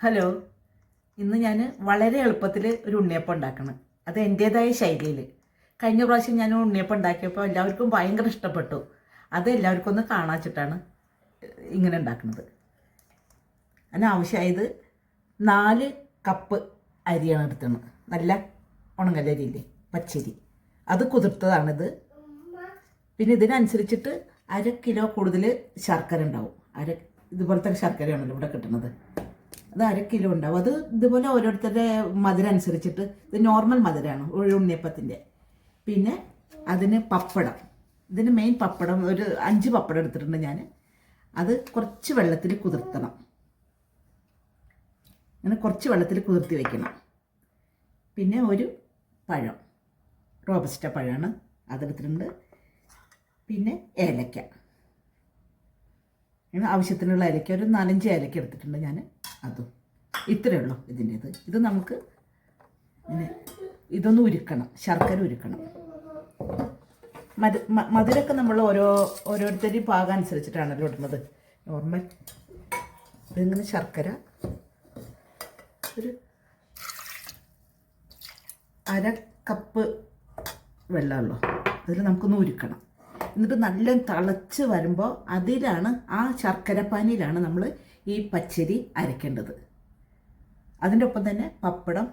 Hello, ഇന്ന് ഞാൻ വളരെ എളുപ്പത്തിൽ ഒരു ഉണ്ണിയപ്പം ഉണ്ടാക്കണം. അത് എൻ്റേതായ ശൈലിയിൽ. കഴിഞ്ഞ പ്രാവശ്യം ഞാൻ ഉണ്ണിയപ്പം ഉണ്ടാക്കിയപ്പോൾ എല്ലാവർക്കും ഭയങ്കര ഇഷ്ടപ്പെട്ടു. അത് എല്ലാവർക്കും ഒന്ന് കാണാച്ചിട്ടാണ് ഇങ്ങനെ ഉണ്ടാക്കുന്നത്. അതിനാവശ്യമായത് 4 കപ്പ് അരിയാണ് എടുത്തത്. നല്ല ഉണങ്ങലരിയില്ലേ, പച്ചരി, അത് കുതിർത്തതാണിത്. പിന്നെ ഇതിനനുസരിച്ചിട്ട് 1/2 കിലോ കൂടുതൽ ശർക്കര ഉണ്ടാവും. ഇതുപോലത്തെ ശർക്കരയാണല്ലോ ഇവിടെ കിട്ടുന്നത്. അത് 1/2 കിലോ ഉണ്ടാവും. അത് ഇതുപോലെ ഓരോരുത്തരുടെ മധുരം അനുസരിച്ചിട്ട്, ഇത് നോർമൽ മധുരമാണ് ഉണ്ണിയപ്പത്തിൻ്റെ. പിന്നെ അതിന് പപ്പടം, ഇതിന് മെയിൻ പപ്പടം ഒരു 5 പപ്പടം എടുത്തിട്ടുണ്ട് ഞാൻ. അത് കുറച്ച് വെള്ളത്തിൽ കുതിർത്തണം. അങ്ങനെ കുറച്ച് വെള്ളത്തിൽ കുതിർത്തി വയ്ക്കണം. പിന്നെ ഒരു പഴം, റോബസ്റ്റ പഴമാണ്, അതെടുത്തിട്ടുണ്ട്. പിന്നെ ഏലക്ക, അങ്ങനെ ആവശ്യത്തിനുള്ള ഏലക്ക ഒരു 4-5 ഏലക്ക എടുത്തിട്ടുണ്ട് ഞാൻ. അതും ഇത്രയേ ഉള്ളൂ ഇതിൻ്റെ. ഇത് നമുക്ക് ഇങ്ങനെ ഇതൊന്ന് ഉരുക്കണം, ശർക്കര ഉരുക്കണം. മധുരമൊക്കെ നമ്മൾ ഓരോരുത്തരുടെയും പാകം അനുസരിച്ചിട്ടാണല്ലോ ഇടുന്നത്. നോർമൽ ഇതിങ്ങനെ ശർക്കര ഒരു 1/2 കപ്പ് വെള്ളമുള്ളൂ. അതിൽ നമുക്കൊന്ന് ഉരുക്കണം. എന്നിട്ട് നല്ല തിളച്ച് വരുമ്പോൾ അതിലാണ്, ആ ശർക്കരപ്പാനിയിലാണ് നമ്മൾ ഈ പച്ചരി അരയ്ക്കേണ്ടത്. അതിൻ്റെ ഒപ്പം തന്നെ പപ്പടം,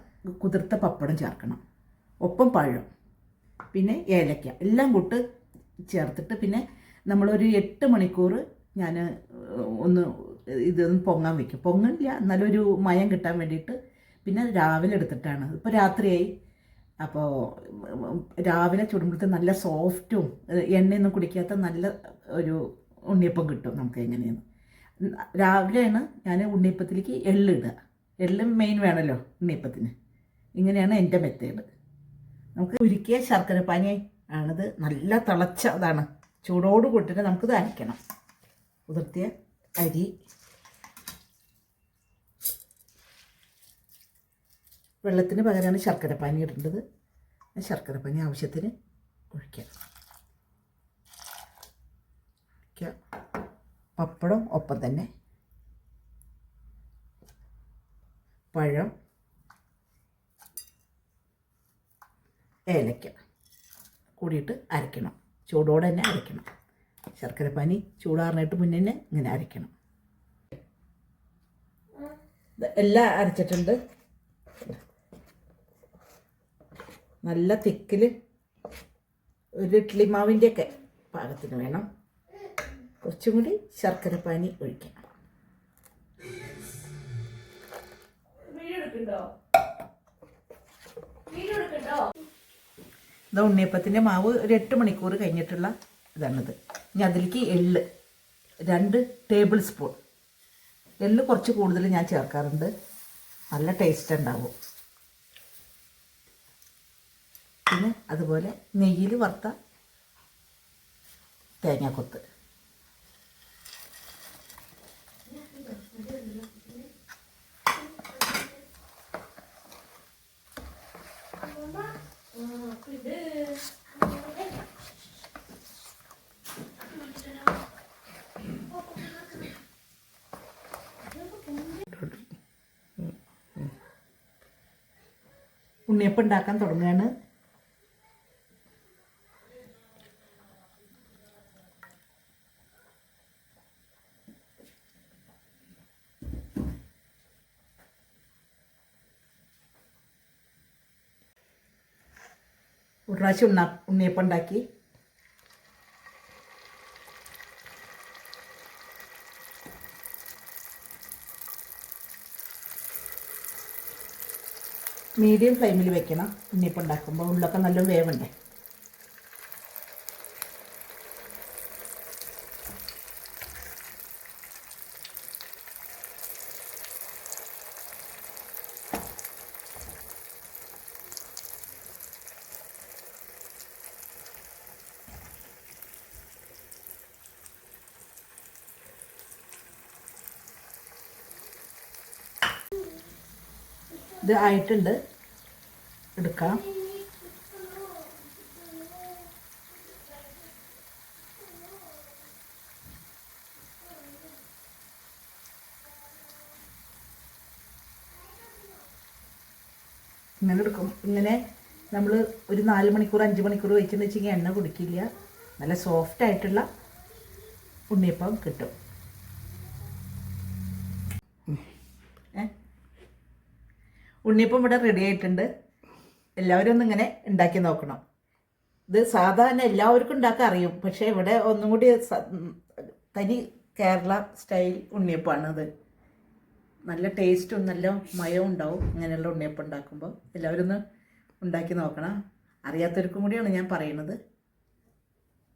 കുതിർത്ത പപ്പടം ചേർക്കണം, ഒപ്പം പഴം, പിന്നെ ഏലക്ക എല്ലാം കൂട്ട് ചേർത്തിട്ട് പിന്നെ നമ്മളൊരു 8 മണിക്കൂർ ഞാൻ ഇതൊന്ന് പൊങ്ങാൻ വയ്ക്കും. പൊങ്ങില്ല, എന്നാലൊരു മയം കിട്ടാൻ വേണ്ടിയിട്ട്. പിന്നെ രാവിലെ എടുത്തിട്ടാണ്, ഇപ്പോൾ രാത്രിയായി. അപ്പോൾ രാവിലെ ചുടുമ്പോഴത്തെ നല്ല സോഫ്റ്റും എണ്ണയൊന്നും കുടിക്കാത്ത നല്ല ഒരു ഉണ്ണിയപ്പം കിട്ടും നമുക്ക്. എങ്ങനെയാണ് രാവിലെയാണ് ഞാൻ ഉണ്ണിയപ്പത്തിലേക്ക് എള്ളിടുക. എള്ള് മെയിൻ വേണമല്ലോ ഉണ്ണിയപ്പത്തിന്. ഇങ്ങനെയാണ് എൻ്റെ മെത്തേഡ്. നമുക്ക് ഉരുക്കിയ ശർക്കര പാനി ആണിത്. നല്ല തിളച്ചതാണ്, ചൂടോട് കൂട്ടിയിട്ട് നമുക്കിത് അരയ്ക്കണം. കുതിർത്തിയ അരി, വെള്ളത്തിന് പകരമാണ് ശർക്കരപ്പാനി ഇടേണ്ടത്. ശർക്കരപ്പാനി ആവശ്യത്തിന് ഒഴിക്കുക. പപ്പടം ഒപ്പം തന്നെ, പഴം, ഏലക്ക കൂടിയിട്ട് അരയ്ക്കണം. ചൂടോടെ തന്നെ അരയ്ക്കണം. ശർക്കരപ്പാനി ചൂടാറിനായിട്ട് മുന്നേ തന്നെ ഇങ്ങനെ അരയ്ക്കണം. എല്ലാം അരച്ചിട്ടുണ്ട്. നല്ല തിക്കിൽ ഒരു ഇഡ്ഡലി മാവിൻ്റെയൊക്കെ പാകത്തിന് വേണം. കുറച്ചും കൂടി ശർക്കരപ്പാനി ഒഴിക്കണം. ഇത് ഉണ്ണിയപ്പത്തിൻ്റെ മാവ് ഒരു 8 മണിക്കൂർ കഴിഞ്ഞിട്ടുള്ള ഇതാണിത്. ഇനി അതിലേക്ക് എള്ള് 2 ടേബിൾ സ്പൂൺ. എള്ള് കുറച്ച് കൂടുതൽ ഞാൻ ചേർക്കാറുണ്ട്, നല്ല ടേസ്റ്റ് ഉണ്ടാവും. പിന്നെ അതുപോലെ നെയ്യിൽ വറുത്ത തേങ്ങാക്കൊത്ത്. ഉണ്ണിയപ്പം ഉണ്ടാക്കാൻ തുടങ്ങുകയാണ്. ഒരു പ്രാവശ്യം ഉണ്ണിയപ്പം ഉണ്ടാക്കി. മീഡിയം ഫ്ലെയിമിൽ വെക്കണം ഉണ്ണിയപ്പം ഉണ്ടാക്കുമ്പോൾ. ഉള്ളൊക്കെ നല്ല വേവണ്ടേ. ഇത് ആയിട്ടുണ്ട്, എടുക്കാം. ഇങ്ങനെ എടുക്കും. ഇങ്ങനെ നമ്മൾ ഒരു 4 മണിക്കൂർ 5 മണിക്കൂർ വെച്ചെന്ന് വെച്ചെങ്കിൽ എണ്ണ കുടിക്കില്ല. നല്ല സോഫ്റ്റ് ആയിട്ടുള്ള ഉണ്ണിയപ്പം കിട്ടും. ഉണ്ണിയപ്പം ഇവിടെ റെഡി ആയിട്ടുണ്ട്. എല്ലാവരും ഒന്നും ഇങ്ങനെ ഉണ്ടാക്കി നോക്കണം. ഇത് സാധാരണ എല്ലാവർക്കും ഉണ്ടാക്കാൻ അറിയും, പക്ഷേ ഇവിടെ ഒന്നും കൂടി തനി കേരള സ്റ്റൈൽ ഉണ്ണിയപ്പമാണത്. നല്ല ടേസ്റ്റും നല്ല മയവും ഉണ്ടാവും ഇങ്ങനെയുള്ള ഉണ്ണിയപ്പം ഉണ്ടാക്കുമ്പോൾ. എല്ലാവരും ഒന്ന് ഉണ്ടാക്കി നോക്കണം. അറിയാത്തവർക്കും കൂടിയാണ് ഞാൻ പറയുന്നത്.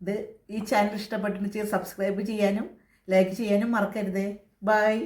ഇത് ഈ ചാനൽ ഇഷ്ടപ്പെട്ടിട്ട് സബ്സ്ക്രൈബ് ചെയ്യാനും ലൈക്ക് ചെയ്യാനും മറക്കരുതേ. ബൈ.